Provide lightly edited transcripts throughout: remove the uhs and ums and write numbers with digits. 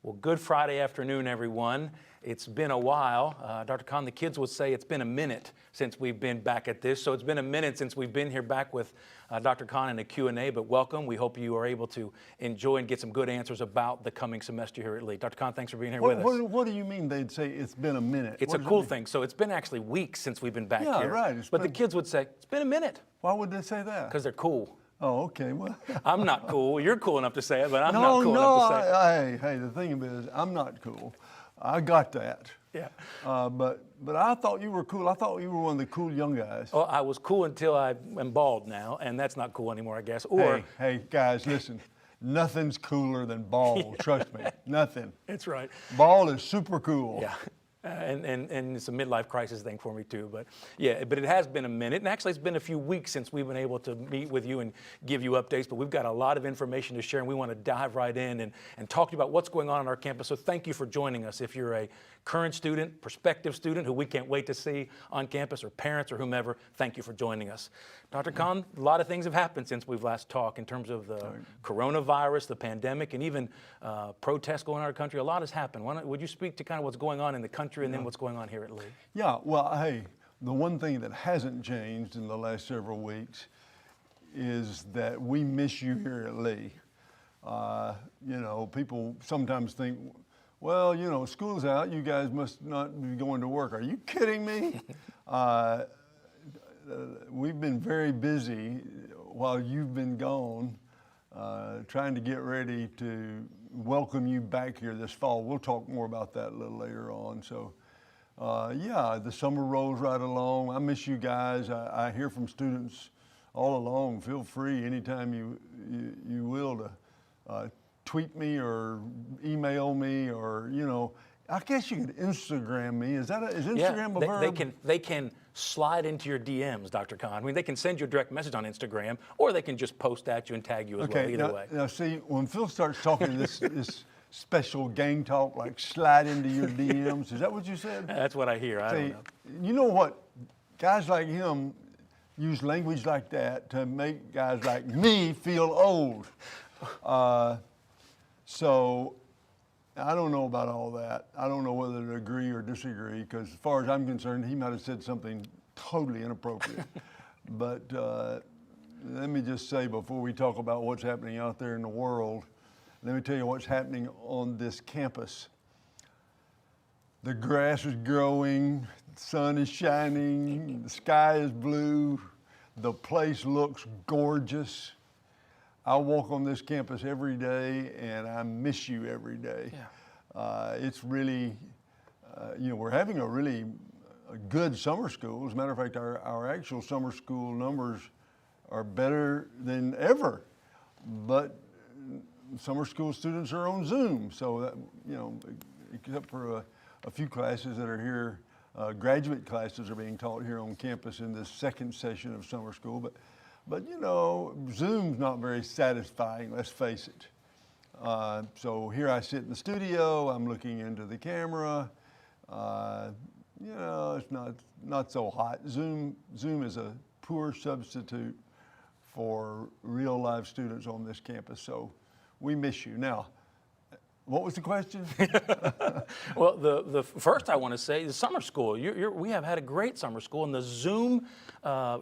Well, good Friday afternoon, everyone. It's been a while. Dr. Conn, the kids would say it's been a minute since we've been back at this. So it's been a minute since we've been here back with Dr. Conn in a Q&A, but welcome. We hope you are able to enjoy and get some good answers about the coming semester here at Lee. Dr. Conn, thanks for being here with us. What do you mean they'd say it's been a minute? It's a cool thing. So it's been actually weeks since we've been back here. Yeah, right. But the kids would say, it's been a minute. Why would they say that? Because they're cool. Oh, okay. Well, I'm not cool. You're cool enough to say it, but I'm not cool enough to say it. Hey, the thing is, I'm not cool. I got that. Yeah. But I thought you were cool. I thought you were one of the cool young guys. Well, I was cool until I am bald now, and that's not cool anymore, I guess. Or hey, guys, listen. Nothing's cooler than bald. Trust me. Nothing. That's right. Bald is super cool. Yeah. And it's a midlife crisis thing for me too, but yeah, but it has been a minute, and actually it's been a few weeks since we've been able to meet with you and give you updates, but we've got a lot of information to share, and we want to dive right in and talk to you about what's going on our campus. So thank you for joining us. If you're a current student, prospective student who we can't wait to see on campus, or parents or whomever, thank you for joining us. Dr. Conn, a lot of things have happened since we've last talked in terms of the coronavirus, the pandemic, and even protests going on in our country. A lot has happened. Would you speak to kind of what's going on in the country and then what's going on here at Lee? Yeah, well, hey, the one thing that hasn't changed in the last several weeks is that we miss you here at Lee. You know, people sometimes think, well, you know, school's out, you guys must not be going to work. Are you kidding me? We've been very busy while you've been gone, trying to get ready to welcome you back here this fall. We'll talk more about that a little later on. So, yeah, the summer rolls right along. I miss you guys. I hear from students all along. Feel free anytime you will to tweet me or email me, or, you know, I guess you could Instagram me. Is Instagram a verb? They can slide into your DMs, Dr. Conn. I mean, they can send you a direct message on Instagram, or they can just post at you and tag you as well, either way. Now, see, when Phil starts talking this special gang talk, like slide into your DMs, is that what you said? That's what I hear. I don't know. You know what? Guys like him use language like that to make guys like me feel old. So I don't know about all that. I don't know whether to agree or disagree, because as far as I'm concerned, he might have said something totally inappropriate. But let me just say, before we talk about what's happening out there in the world, let me tell you what's happening on this campus. The grass is growing, the sun is shining, the sky is blue, the place looks gorgeous. I walk on this campus every day, and I miss you every day. Yeah. It's really, you know, we're having a good summer school. As a matter of fact, our actual summer school numbers are better than ever. But summer school students are on Zoom, so that, you know, except for a few classes that are here, graduate classes are being taught here on campus in this second session of summer school. But you know, Zoom's not very satisfying, let's face it. So here I sit in the studio, I'm looking into the camera. You know, it's not so hot. Zoom is a poor substitute for real live students on this campus, so we miss you. Now, what was the question? Well, the first I want to say is summer school. We have had a great summer school, and the Zoom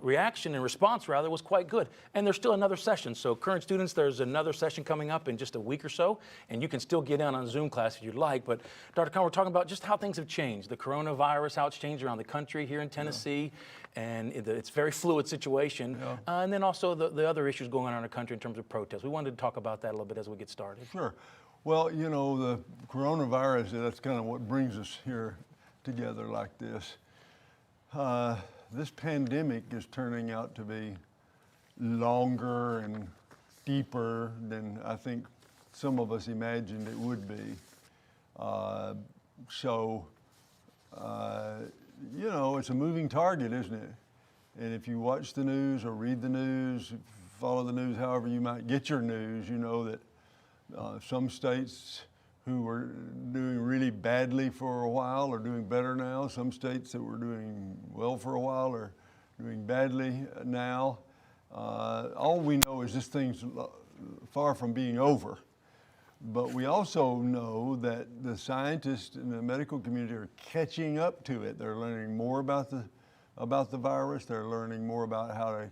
reaction and response, rather, was quite good. And there's still another session. So current students, there's another session coming up in just a week or so, and you can still get in on Zoom class if you'd like. But Dr. Conn, we're talking about just how things have changed. The coronavirus, how it's changed around the country here in Tennessee, and it's a very fluid situation. Yeah. And then also the other issues going on in our country in terms of protests. We wanted to talk about that a little bit as we get started. Sure. Well, you know, the coronavirus, that's kind of what brings us here together like this. This pandemic is turning out to be longer and deeper than I think some of us imagined it would be. You know, it's a moving target, isn't it? And if you watch the news or read the news, follow the news, however you might get your news, you know that some states who were doing really badly for a while are doing better now. Some states that were doing well for a while are doing badly now. All we know is this thing's far from being over. But we also know that the scientists in the medical community are catching up to it. They're learning more about the virus. They're learning more about how to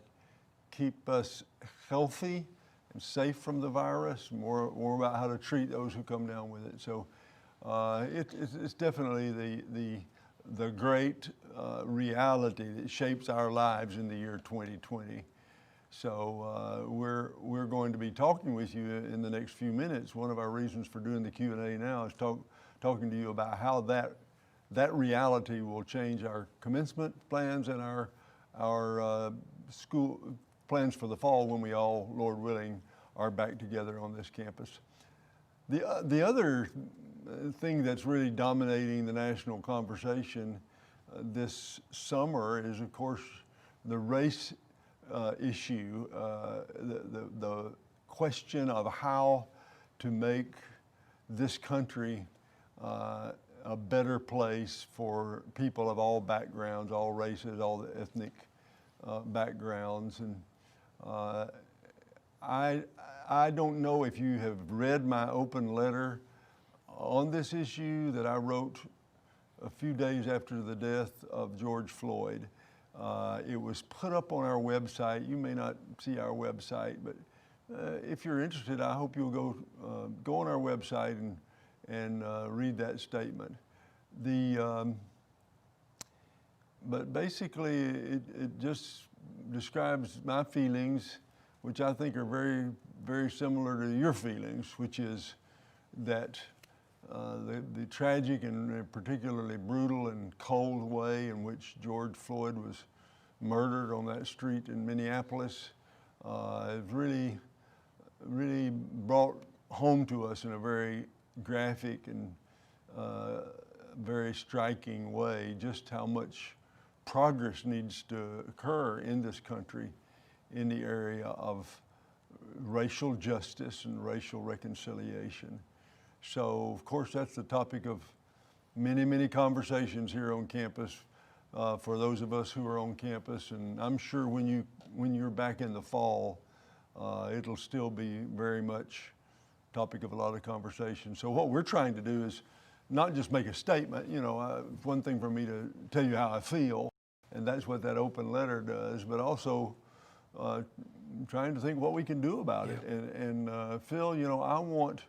keep us healthy and safe from the virus, more about how to treat those who come down with it. So it's definitely the great reality that shapes our lives in the year 2020. So we're going to be talking with you in the next few minutes. One of our reasons for doing the Q&A now is talking to you about how that reality will change our commencement plans and our school plans for the fall when we all, Lord willing, are back together on this campus. The other thing that's really dominating the national conversation this summer is, of course, the race issue, the question of how to make this country a better place for people of all backgrounds, all races, all the ethnic backgrounds. And I don't know if you have read my open letter on this issue that I wrote a few days after the death of George Floyd. It was put up on our website. You may not see our website, but if you're interested, I hope you'll go on our website and read that statement. But basically, it just describes my feelings, which I think are very, very similar to your feelings, which is that the tragic and particularly brutal and cold way in which George Floyd was murdered on that street in Minneapolis has really brought home to us in a very graphic and very striking way just how much progress needs to occur in this country in the area of racial justice and racial reconciliation. So, of course, that's the topic of many, many conversations here on campus for those of us who are on campus. And I'm sure when you're back in the fall, it'll still be very much topic of a lot of conversation. So what we're trying to do is not just make a statement. You know, it's one thing for me to tell you how I feel, and that's what that open letter does, but also trying to think what we can do about it. And Phil, you know, I want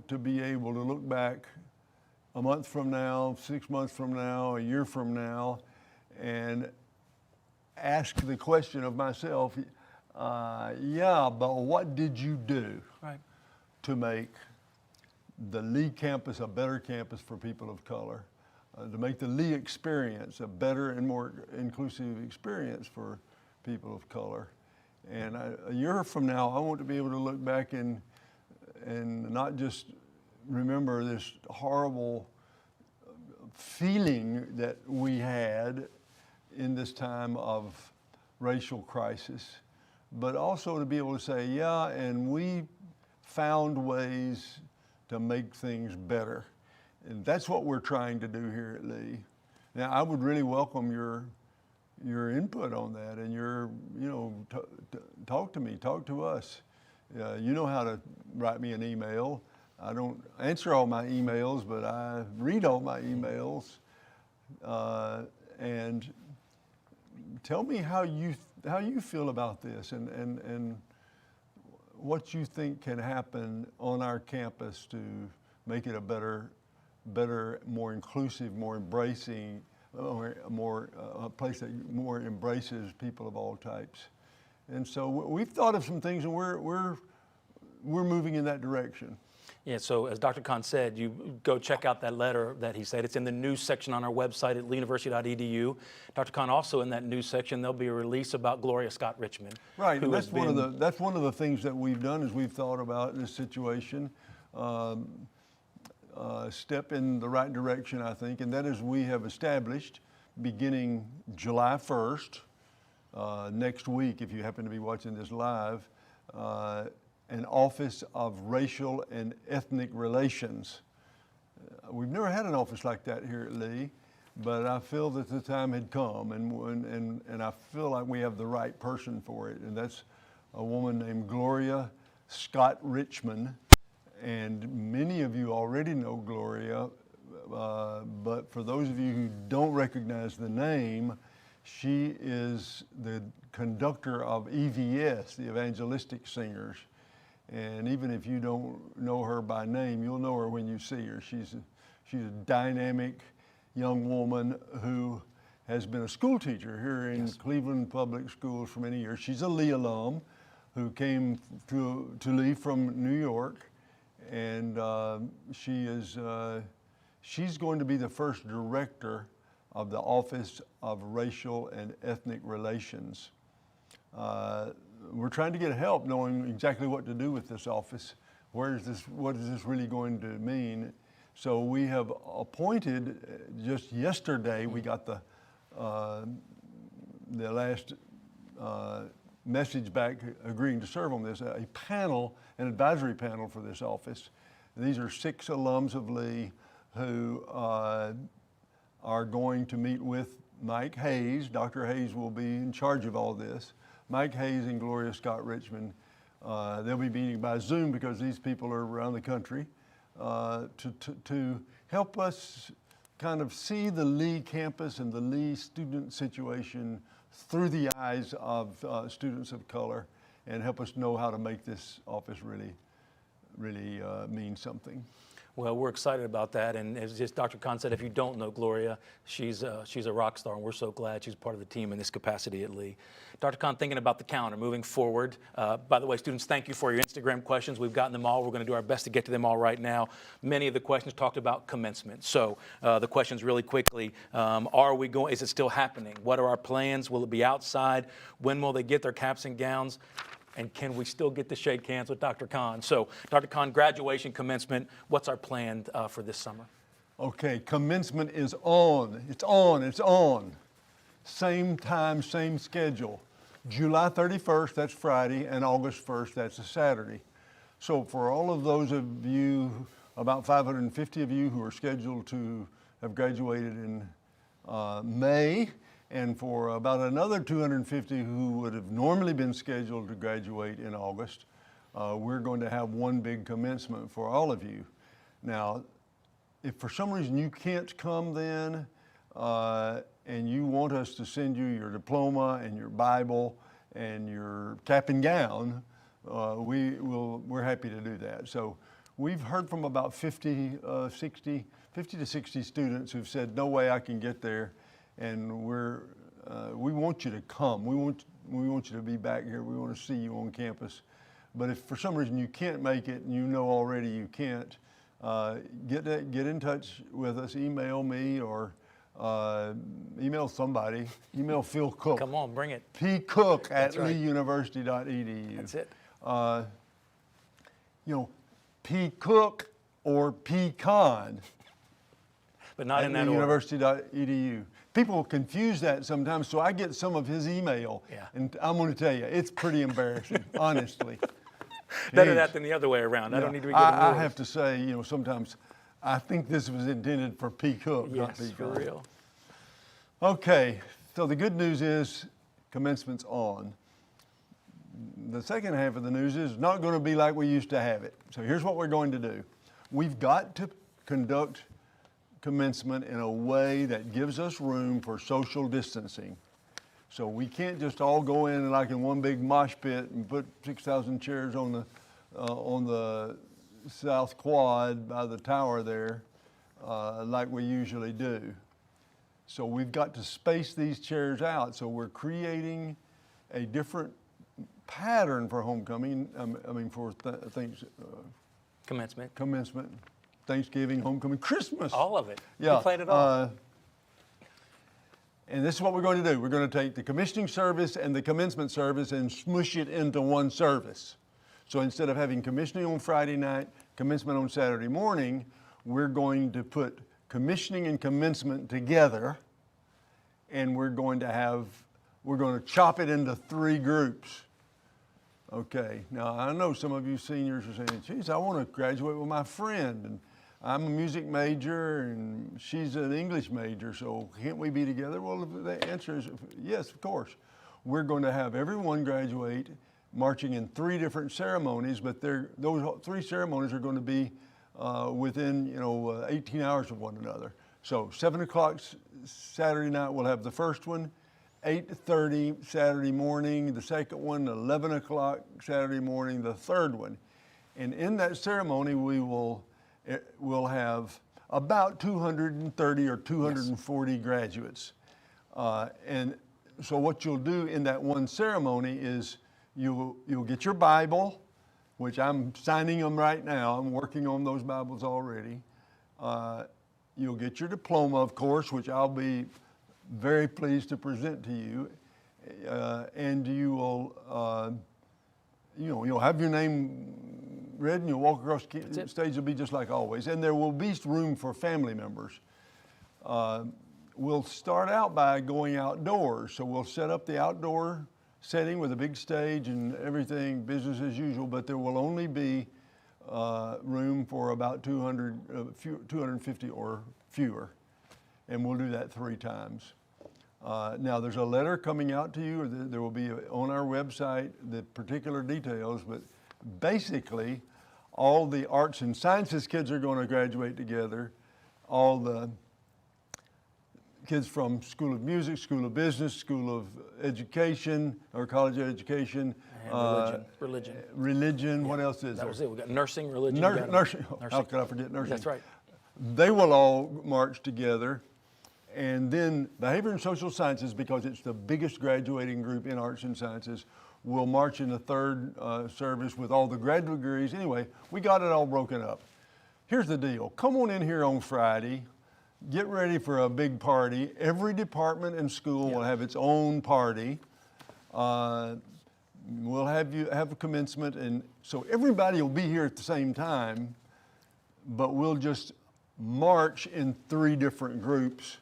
to be able to look back a month from now, 6 months from now, a year from now, and ask the question of myself, yeah, but what did you do to make the Lee campus a better campus for people of color, to make the Lee experience a better and more inclusive experience for people of color? And a year from now, I want to be able to look back and not just remember this horrible feeling that we had in this time of racial crisis, but also to be able to say, yeah, and we found ways to make things better. And that's what we're trying to do here at Lee. Now, I would really welcome your input on that and talk to me, talk to us. You know how to write me an email. I don't answer all my emails, but I read all my emails. And tell me how you feel about this and what you think can happen on our campus to make it a better, more inclusive, more embracing, a place that more embraces people of all types. And so we've thought of some things, and we're moving in that direction. Yeah, so as Dr. Conn said, you go check out that letter that he said. It's in the news section on our website at leeuniversity.edu. Dr. Conn, also in that news section, there'll be a release about Gloria Scott Richmond. Right, and that's one of the things that we've done is we've thought about this situation, step in the right direction, I think, and that is we have established beginning July 1st, next week, if you happen to be watching this live, an Office of Racial and Ethnic Relations. We've never had an office like that here at Lee, but I feel that the time had come, and I feel like we have the right person for it, and that's a woman named Gloria Scott Richmond, And many of you already know Gloria, but for those of you who don't recognize the name, she is the conductor of EVS, the Evangelistic Singers. And even if you don't know her by name, you'll know her when you see her. She's a dynamic young woman who has been a school teacher here in Cleveland Public Schools for many years. She's a Lee alum who came to Lee from New York, and she's going to be the first director of the Office of Racial and Ethnic Relations. We're trying to get help knowing exactly what to do with this office. What is this really going to mean? So we have appointed, just yesterday, we got the last message back agreeing to serve on this, a panel, an advisory panel for this office. These are 6 alums of Lee who are going to meet with Mike Hayes. Dr. Hayes will be in charge of all this. Mike Hayes and Gloria Scott Richmond. They'll be meeting by Zoom because these people are around the country to help us kind of see the Lee campus and the Lee student situation through the eyes of students of color and help us know how to make this office really mean something. Well, we're excited about that, and as just Dr. Conn said, if you don't know Gloria, she's a rock star, and we're so glad she's part of the team in this capacity at Lee. Dr. Conn, thinking about the calendar moving forward, by the way, students, thank you for your Instagram questions. We've gotten them all. We're going to do our best to get to them all right now. Many of the questions talked about commencement. So the questions really quickly, is it still happening? What are our plans? Will it be outside? When will they get their caps and gowns? And can we still get to shake hands with Dr. Conn? So, Dr. Conn, graduation, commencement, what's our plan for this summer? Okay, commencement is on. It's on, it's on. Same time, same schedule. July 31st, that's Friday, and August 1st, that's a Saturday. So for all of those of you, about 550 of you who are scheduled to have graduated in May, and for about another 250 who would have normally been scheduled to graduate in August, we're going to have one big commencement for all of you. Now, if for some reason you can't come then, and you want us to send you your diploma and your Bible and your cap and gown, we're happy to do that. So we've heard from about 50 to 60 students who've said, no way I can get there. And we want you to come. We want you to be back here. We want to see you on campus. But if for some reason you can't make it and you know already you can't, get in touch with us. Email me or email somebody. Email Phil Cook. Come on, bring it. pcook@leeuniversity.edu. That's it. P Cook or P Conn. But not in that order. University.edu. People confuse that sometimes, so I get some of his email, and I'm going to tell you, it's pretty embarrassing, honestly. Better that than the other way around. I don't need to be getting I have to say, sometimes I think this was intended for P. Cook, not P. Yes, for real. Okay, so the good news is commencement's on. The second half of the news is not going to be like we used to have it. So here's what we're going to do. We've got to conduct commencement in a way that gives us room for social distancing. So we can't just all go in like in one big mosh pit and put 6,000 chairs on the south quad by the tower there like we usually do. So we've got to space these chairs out. So we're creating a different pattern for homecoming, commencement, Thanksgiving, homecoming, Christmas. All of it. Yeah. We played it all. And this is what we're going to do. We're going to take the commissioning service and the commencement service and smush it into one service. So instead of having commissioning on Friday night, commencement on Saturday morning, we're going to put commissioning and commencement together, and we're going to chop it into 3 groups. Okay, now I know some of you seniors are saying, geez, I want to graduate with my friend, and I'm a music major and she's an English major, so can't we be together? Well, the answer is yes, of course. We're going to have everyone graduate marching in 3 different ceremonies, but those 3 ceremonies are going to be within 18 hours of one another. So 7 o'clock Saturday night we'll have the first one, 8:30 Saturday morning the second one, 11 o'clock Saturday morning the third one. And in that ceremony we'll have about 230 or 240 graduates. And so what you'll do in that one ceremony is you'll get your Bible, which I'm signing them right now. I'm working on those Bibles already. You'll get your diploma, of course, which I'll be very pleased to present to you. And you will, you'll have your name read and you'll walk across the stage. It'll be just like always. And there will be room for family members. We'll start out by going outdoors. So we'll set up the outdoor setting with a big stage and everything, business as usual, but there will only be room for about 250 or fewer. And we'll do that 3 times. Now there's a letter coming out to you, or there will be on our website the particular details, but basically all the arts and sciences kids are going to graduate together. All the kids from School of Music, School of Business, School of Education, or College of Education. And religion. Religion, Yeah, what else is there? That was it. We got nursing, religion. Nursing. How could I forget nursing? That's right. They will all march together. And then Behavior and Social Sciences, because it's the biggest graduating group in arts and sciences, will march in the third service with all the graduate degrees. Anyway, we got it all broken up. Here's the deal. Come on in here on Friday. Get ready for a big party. Every department in school will have its own party. We'll have a commencement, and so everybody will be here at the same time, but we'll just march in 3 different groups,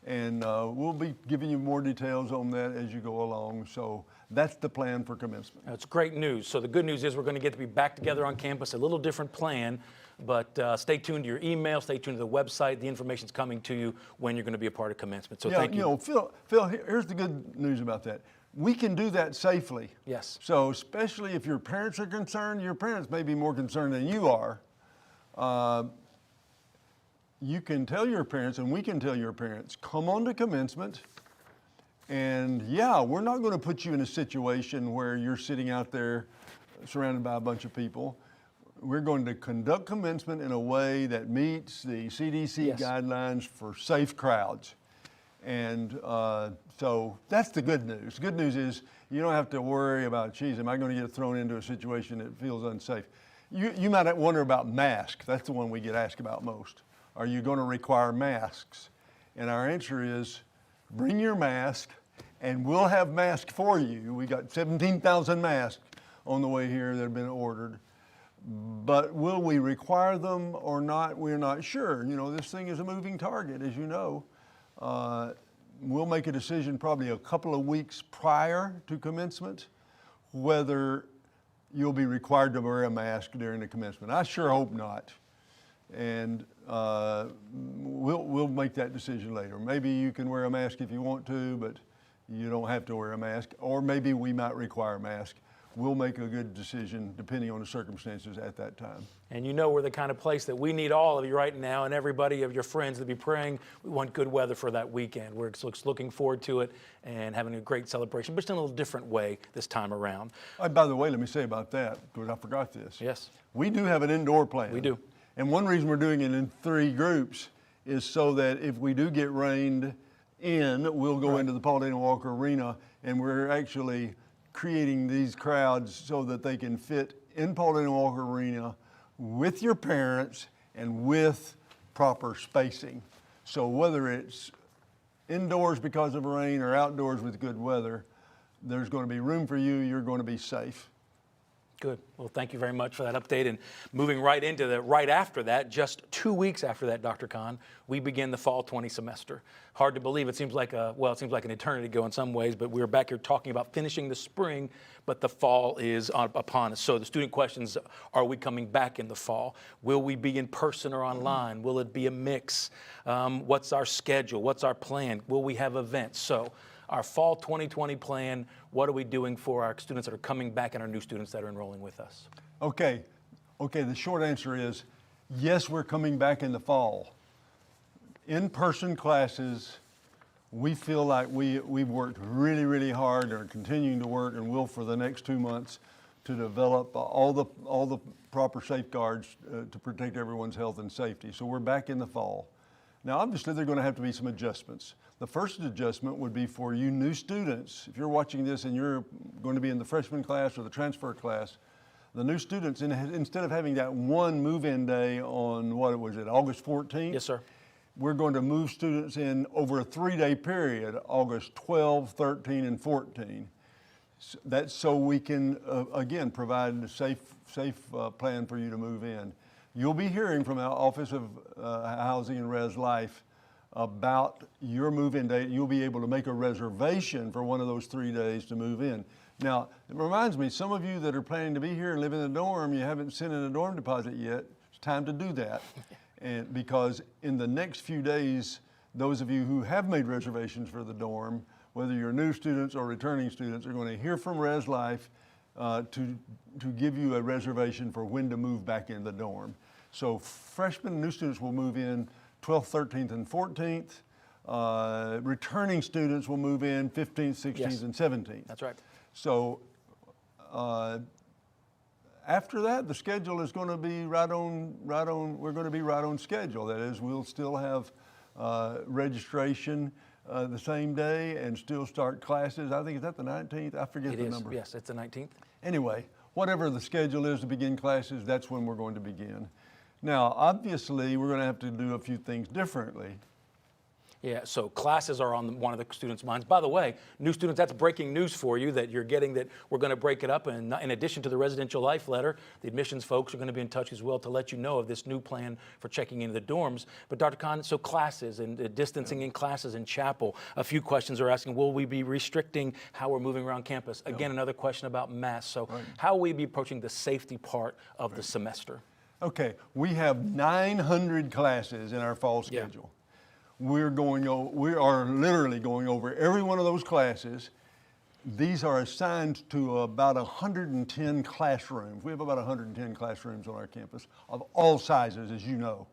and we'll be giving you more details on that as you go along. So that's the plan for commencement. That's great news. So the good news is we're going to get to be back together on campus, a little different plan, but stay tuned to your email, stay tuned to the website. The information's coming to you when you're going to be a part of commencement. So thank you. Phil, here's the good news about that. We can do that safely. Yes. So especially if your parents are concerned, your parents may be more concerned than you are. You can tell your parents, and we can tell your parents, come on to commencement. And yeah, we're not going to put you in a situation where you're sitting out there surrounded by a bunch of people. We're going to conduct commencement in a way that meets the CDC guidelines for safe crowds. And so that's the good news. The good news is you don't have to worry about, geez, am I going to get thrown into a situation that feels unsafe? You might wonder about masks. That's the one we get asked about most. Are you going to require masks? And our answer is, bring your mask and we'll have masks for you. We got 17,000 masks on the way here that have been ordered. But will we require them or not? We're not sure. This thing is a moving target, as you know. We'll make a decision probably a couple of weeks prior to commencement whether you'll be required to wear a mask during the commencement. I sure hope not. And we'll make that decision later. Maybe you can wear a mask if you want to, but you don't have to wear a mask. Or maybe we might require a mask. We'll make a good decision depending on the circumstances at that time. And we're the kind of place that we need all of you right now and everybody of your friends to be praying. We want good weather for that weekend. We're looking forward to it and having a great celebration, but just in a little different way this time around. By the way, let me say about that, because I forgot this. Yes. We do have an indoor plan. We do. And one reason we're doing it in 3 groups is so that if we do get rained in, we'll go into the Paul Dana Walker Arena, and we're actually creating these crowds so that they can fit in Paul Dana Walker Arena with your parents and with proper spacing. So whether it's indoors because of rain or outdoors with good weather, there's going to be room for you. You're going to be safe. Good. Well, thank you very much for that update. And moving right into right after that, just 2 weeks after that, Dr. Conn, we begin the fall 20 semester. Hard to believe. It seems like it seems like an eternity ago in some ways, but we're back here talking about finishing the spring, but the fall is upon us. So the student questions, are we coming back in the fall? Will we be in person or online? Will it be a mix? What's our schedule? What's our plan? Will we have events? So our fall 2020 plan. What are we doing for our students that are coming back and our new students that are enrolling with us? Okay, the short answer is yes, we're coming back in the fall. In-person classes, we feel like we've worked really, really hard and are continuing to work and will for the next 2 months to develop all the proper safeguards to protect everyone's health and safety. So we're back in the fall. Now, obviously, there are going to have to be some adjustments. The first adjustment would be for you new students. If you're watching this and you're going to be in the freshman class or the transfer class, the new students, instead of having that one move-in day on, what was it, August 14th? Yes, sir. We're going to move students in over a 3-day period, August 12, 13, and 14. That's so we can, again, provide a safe plan for you to move in. You'll be hearing from our Office of Housing and Res Life about your move-in date. You'll be able to make a reservation for one of those 3 days to move in. Now, it reminds me, some of you that are planning to be here and live in the dorm, you haven't sent in a dorm deposit yet. It's time to do that. And because in the next few days, those of you who have made reservations for the dorm, whether you're new students or returning students, are going to hear from Res Life to give you a reservation for when to move back in the dorm. So freshmen and new students will move in 12th, 13th, and 14th. Returning students will move in 15th, 16th, Yes. and 17th. That's right. So after that, the schedule is going to be right on. We're going to be right on schedule. That is, we'll still have registration the same day and still start classes. I think, is that the 19th? I forget It the is. number. Yes, it's the 19th. Anyway, whatever the schedule is to begin classes, that's when we're going to begin. Now, obviously, we're going to have to do a few things differently. Yeah, so classes are on one of the students' minds. By the way, new students, that's breaking news for you that you're getting, that we're going to break it up. And in addition to the residential life letter, the admissions folks are going to be in touch as well to let you know of this new plan for checking into the dorms. But Dr. Conn, so classes and distancing in classes in chapel, a few questions are asking, will we be restricting how we're moving around campus? Again, another question about masks. So how will we be approaching the safety part of the semester? Okay, we have 900 classes in our fall Yeah. schedule. We are literally going over every one of those classes. These are assigned to about 110 classrooms. We have about 110 classrooms on our campus of all sizes, as you know,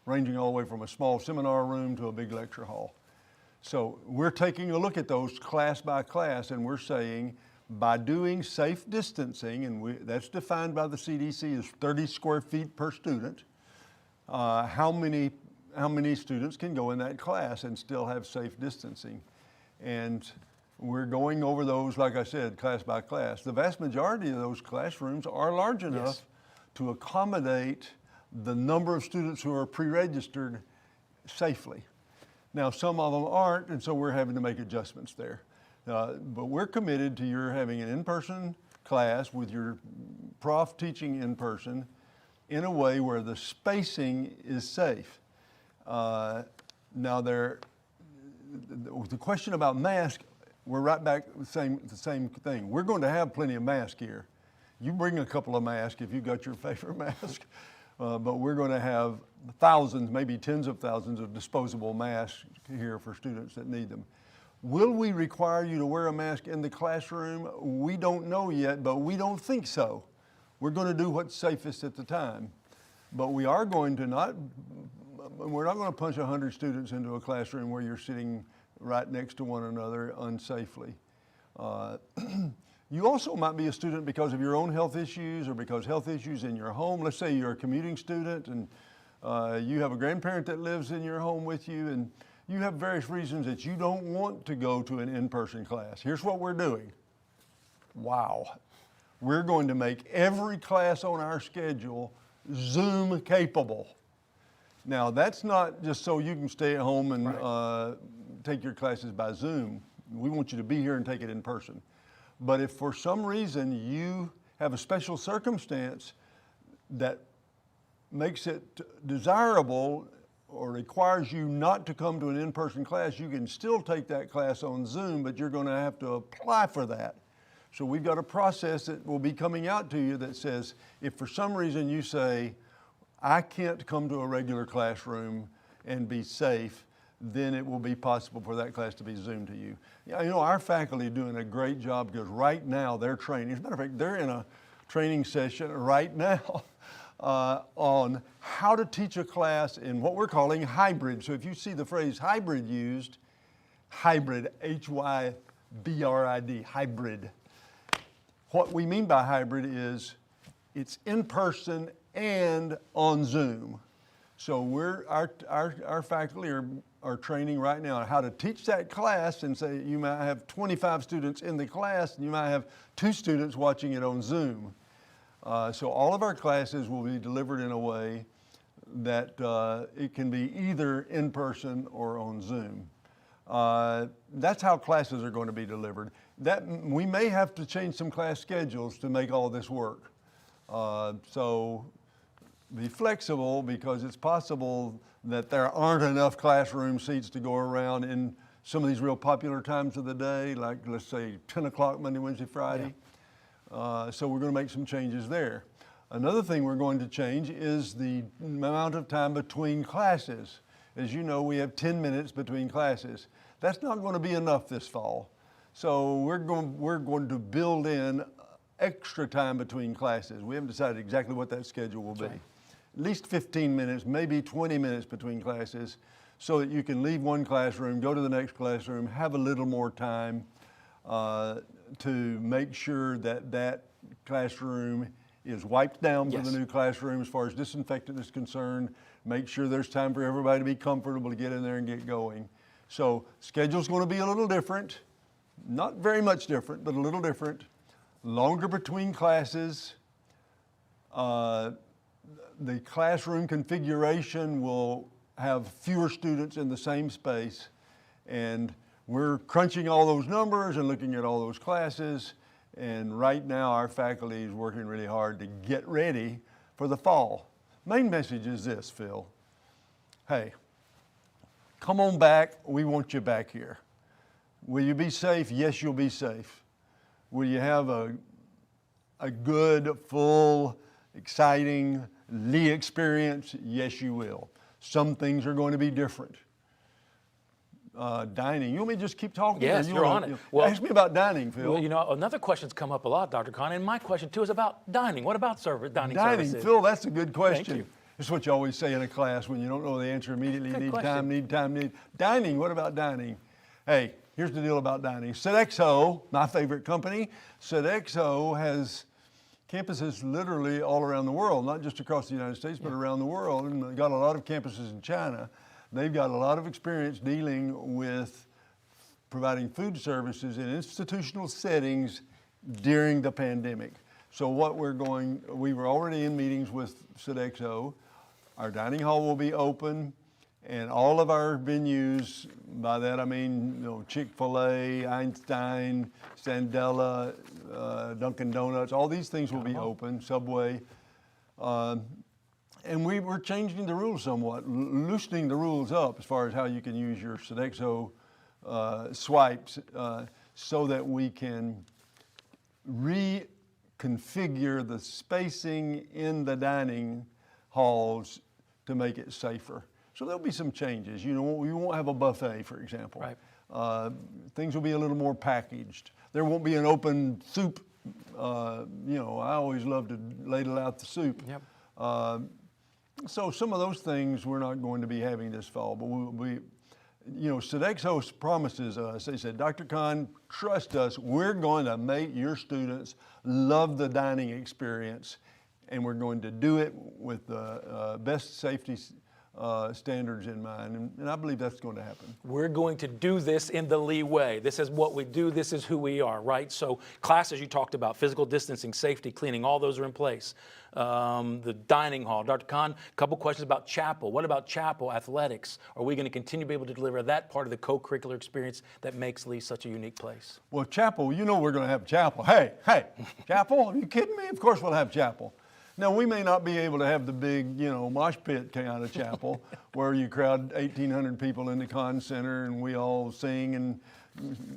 ranging all the way from a small seminar room to a big lecture hall. So we're taking a look at those class by class, and we're saying by doing safe distancing, and that's defined by the CDC as 30 square feet per student, how many students can go in that class and still have safe distancing. And we're going over those, like I said, class by class. The vast majority of those classrooms are large enough to accommodate the number of students who are pre-registered safely. Now, some of them aren't, and so we're having to make adjustments there. But we're committed to your having an in-person class with your prof teaching in person in a way where the spacing is safe. Now, the question about masks, we're right back to the same thing. We're going to have plenty of masks here. You bring a couple of masks if you've got your favorite mask, but we're going to have thousands, maybe tens of thousands of disposable masks here for students that need them. Will we require you to wear a mask in the classroom? We don't know yet, but we don't think so. We're going to do what's safest at the time. But we are going to we're not going to punch 100 students into a classroom where you're sitting right next to one another unsafely. You also might be a student because of your own health issues or because health issues in your home. Let's say you're a commuting student and you have a grandparent that lives in your home with you, and you have various reasons that you don't want to go to an in-person class. Here's what we're doing. Wow. We're going to make every class on our schedule Zoom capable. Now, that's not just so you can stay at home and take your classes by Zoom. We want you to be here and take it in person. But if for some reason you have a special circumstance that makes it desirable or requires you not to come to an in-person class, you can still take that class on Zoom, but you're going to have to apply for that. So we've got a process that will be coming out to you that says, if for some reason you say, I can't come to a regular classroom and be safe, then it will be possible for that class to be Zoomed to you. Yeah, you know, our faculty are doing a great job because right now they're training. As a matter of fact, they're in a training session right now on how to teach a class in what we're calling hybrid. So if you see the phrase hybrid used, hybrid, H-Y-B-R-I-D, hybrid. What we mean by hybrid is it's in person and on Zoom. So our faculty are training right now on how to teach that class, and say you might have 25 students in the class and you might have 2 students watching it on Zoom. So all of our classes will be delivered in a way that it can be either in person or on Zoom. That's how classes are going to be delivered. We may have to change some class schedules to make all this work. So be flexible, because it's possible that there aren't enough classroom seats to go around in some of these real popular times of the day, like let's say 10 o'clock Monday, Wednesday, Friday. Yeah. So we're going to make some changes there. Another thing we're going to change is the amount of time between classes. As you know, we have 10 minutes between classes. That's not going to be enough this fall. So we're going to build in extra time between classes. We haven't decided exactly what that schedule will be. Right. At least 15 minutes, maybe 20 minutes between classes, so that you can leave one classroom, go to the next classroom, have a little more time to make sure that that classroom is wiped down for the new classroom as far as disinfectant is concerned. Make sure there's time for everybody to be comfortable to get in there and get going. So schedule's going to be a little different, not very much different, but a little different. Longer between classes. The classroom configuration will have fewer students in the same space, and we're crunching all those numbers and looking at all those classes, and right now our faculty is working really hard to get ready for the fall. Main message is this, Phil. Hey, come on back, we want you back here. Will you be safe? Yes, you'll be safe. Will you have a good, full, exciting Lee experience? Yes, you will. Some things are going to be different. Dining. You want me to just keep talking? Yes, you're on it. Well, ask me about dining, Phil. Well, you know, another question's come up a lot, Dr. Conn, and my question too is about dining. What about dining services? Phil, that's a good question. Thank you. It's what you always say in a class when you don't know the answer immediately. Need time. Dining, what about dining? Hey, here's the deal about dining. Sodexo, my favorite company, Sodexo has campuses literally all around the world, not just across the United States, but around the world, and they've got a lot of campuses in China. They've got a lot of experience dealing with providing food services in institutional settings during the pandemic. So what we were already in meetings with Sodexo. Our dining hall will be open, and all of our venues, by that I mean, you know, Chick-fil-A, Einstein, Sandela, Dunkin' Donuts, all these things will be open, Subway. And we're changing the rules somewhat, loosening the rules up as far as how you can use your Sodexo swipes so that we can reconfigure the spacing in the dining halls to make it safer. So there'll be some changes. You know, we won't have a buffet, for example. Right. Things will be a little more packaged. There won't be an open soup. You know, I always love to ladle out the soup. Yep. So some of those things we're not going to be having this fall, but you know, Sodexo promises us, they said, Dr. Conn, trust us, we're going to make your students love the dining experience, and we're going to do it with the best safety standards in mind, and I believe that's going to happen. We're going to do this in the Lee way. This is what we do. This is who we are, right? So classes you talked about, physical distancing, safety, cleaning, all those are in place. The dining hall. Dr. Conn, a couple questions about chapel. What about chapel athletics? Are we going to continue to be able to deliver that part of the co-curricular experience that makes Lee such a unique place? Well, chapel, you know we're going to have chapel. Hey, chapel? Are you kidding me? Of course we'll have chapel. Now, we may not be able to have the big, you know, mosh pit kind of chapel where you crowd 1,800 people in the Conn Center and we all sing and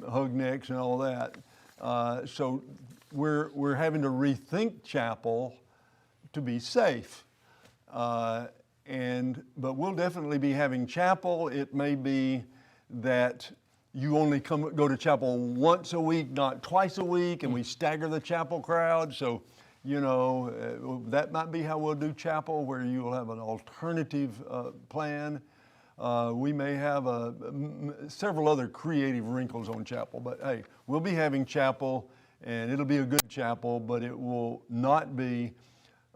hug necks and all that. So we're having to rethink chapel to be safe. But we'll definitely be having chapel. It may be that you only go to chapel once a week, not twice a week, and we stagger the chapel crowd. So, that might be how we'll do chapel, where you will have an alternative plan. We may have several other creative wrinkles on chapel, but hey, we'll be having chapel, and it'll be a good chapel, but it will not be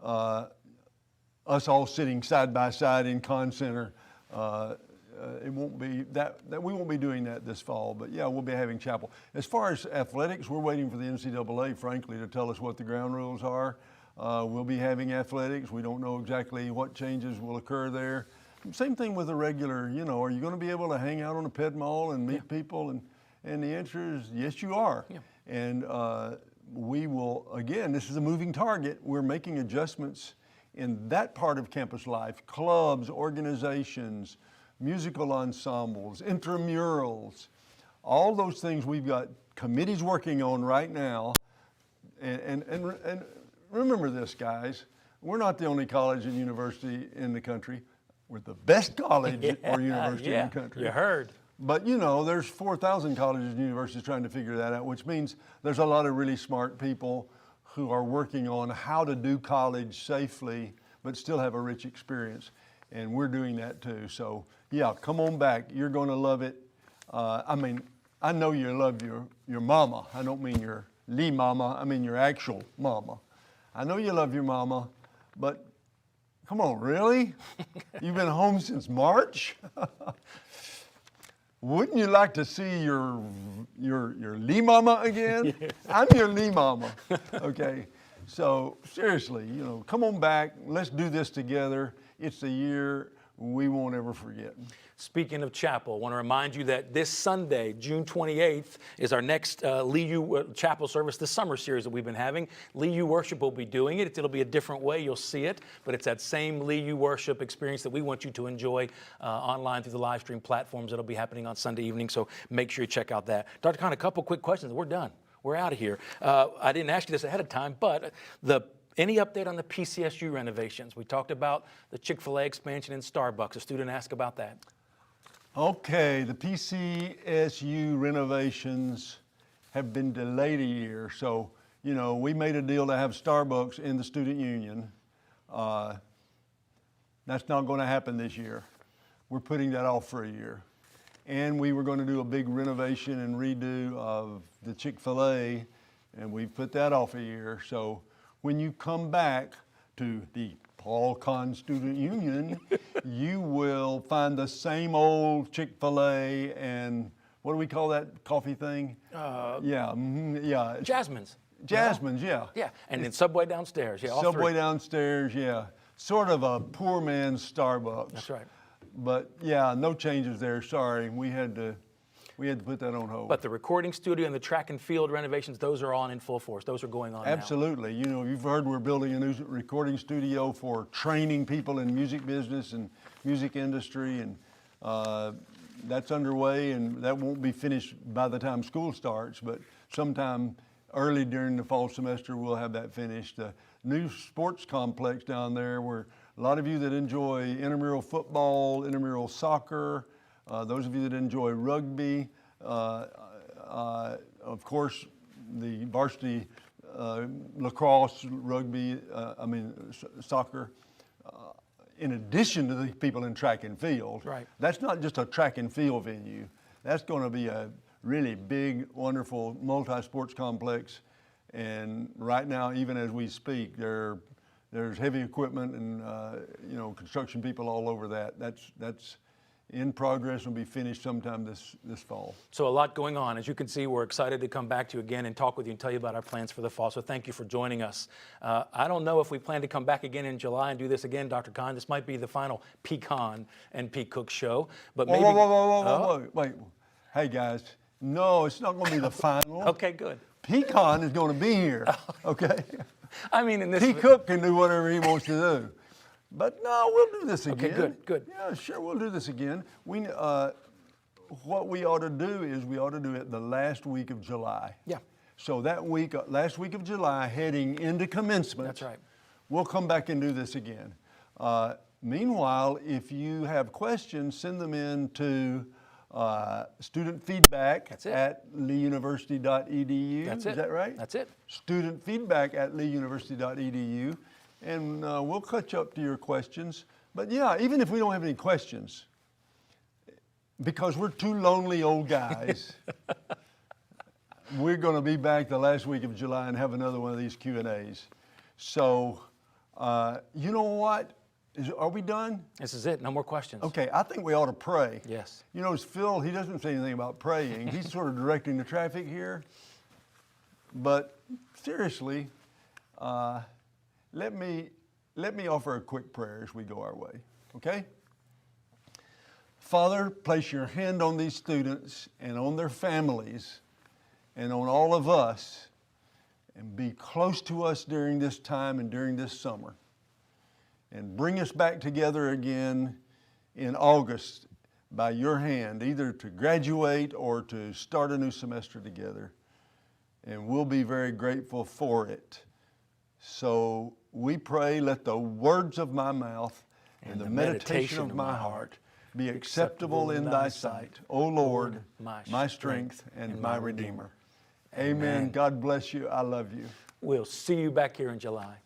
us all sitting side by side in Conn Center. It won't be that we won't be doing that this fall, but yeah, we'll be having chapel. As far as athletics, we're waiting for the NCAA, frankly, to tell us what the ground rules are. We'll be having athletics. We don't know exactly what changes will occur there. Same thing with the regular, are you going to be able to hang out on the Ped Mall and meet people? And the answer is yes, you are. Yeah. And we will, again, this is a moving target. We're making adjustments in that part of campus life: clubs, organizations, musical ensembles, intramurals, all those things we've got committees working on right now. And remember this, guys, we're not the only college and university in the country. We're the best college or university in the country. You heard. But there's 4,000 colleges and universities trying to figure that out, which means there's a lot of really smart people who are working on how to do college safely, but still have a rich experience. And we're doing that too. So yeah, come on back. You're going to love it. I know you love your mama. I don't mean your Lee mama. I mean your actual mama. I know you love your mama, but come on, really? You've been home since March? Wouldn't you like to see your Lee mama again? Yes. I'm your Lee mama, okay? So seriously, come on back. Let's do this together. It's a year we won't ever forget. Speaking of chapel, I want to remind you that this Sunday, June 28th, is our next Lee U chapel service, the summer series that we've been having. Lee U Worship will be doing it. It'll be a different way. You'll see it, but it's that same Lee U Worship experience that we want you to enjoy online through the live stream platforms that'll be happening on Sunday evening, so make sure you check out that. Dr. Conn, a couple quick questions. We're done. We're out of here. I didn't ask you this ahead of time, but any update on the PCSU renovations? We talked about the Chick-fil-A expansion and Starbucks. A student asked about that. Okay, the PCSU renovations have been delayed a year. So, we made a deal to have Starbucks in the student union. That's not going to happen this year. We're putting that off for a year. And we were going to do a big renovation and redo of the Chick-fil-A, and we put that off a year. So when you come back to the Paul Conn Student Union, you will find the same old Chick-fil-A and what do we call that coffee thing? Yeah. Jasmine's. Jasmine's, yeah. Yeah, and then Subway downstairs. Yeah, all Subway three. downstairs, yeah. Sort of a poor man's Starbucks. That's right. But yeah, no changes there. Sorry, we had to put that on hold. But the recording studio and the track and field renovations, those are on in full force. Those are going on Absolutely. now. You've heard we're building a new recording studio for training people in music business and music industry, and that's underway, and that won't be finished by the time school starts, but sometime early during the fall semester we'll have that finished. The new sports complex down there, where a lot of you that enjoy intramural football, intramural soccer, those of you that enjoy rugby, of course, the varsity lacrosse, rugby, soccer, in addition to the people in track and field. Right. That's not just a track and field venue. That's going to be a really big, wonderful multi-sports complex. And right now, even as we speak, there's heavy equipment and construction people all over that. That's in progress, will be finished sometime this fall. So a lot going on. As you can see, we're excited to come back to you again and talk with you and tell you about our plans for the fall. So thank you for joining us. I don't know if we plan to come back again in July and do this again, Dr. Conn. This might be the final Pecan and Pete Cook show. But maybe. Whoa. Wait. Hey, guys. No, it's not going to be the final. Okay, good. Pecan is going to be here, okay? I mean, in this. Pete Cook can do whatever he wants to do. But no, we'll do this again. Okay, good. Yeah, sure, we'll do this again. What we ought to do is we ought to do it the last week of July. Yeah. So that week, last week of July, heading into commencement. That's right. We'll come back and do this again. Meanwhile, if you have questions, send them in to student feedback That's it. at leeuniversity.edu. That's it. Is that right? That's it. Student feedback at leeuniversity.edu. And we'll catch up to your questions. But yeah, even if we don't have any questions, because we're two lonely old guys, we're going to be back the last week of July and have another one of these Q&As. So, you know what? Are we done? This is it. No more questions. Okay, I think we ought to pray. Yes. You know, Phil, he doesn't say anything about praying. He's sort of directing the traffic here. But seriously, let me offer a quick prayer as we go our way, okay? Father, place your hand on these students and on their families and on all of us, and be close to us during this time and during this summer. And bring us back together again in August by your hand, either to graduate or to start a new semester together. And we'll be very grateful for it. So we pray, let the words of my mouth and the meditation of my heart be acceptable in thy sight, O Lord, my strength and my Redeemer. Amen. God bless you. I love you. We'll see you back here in July.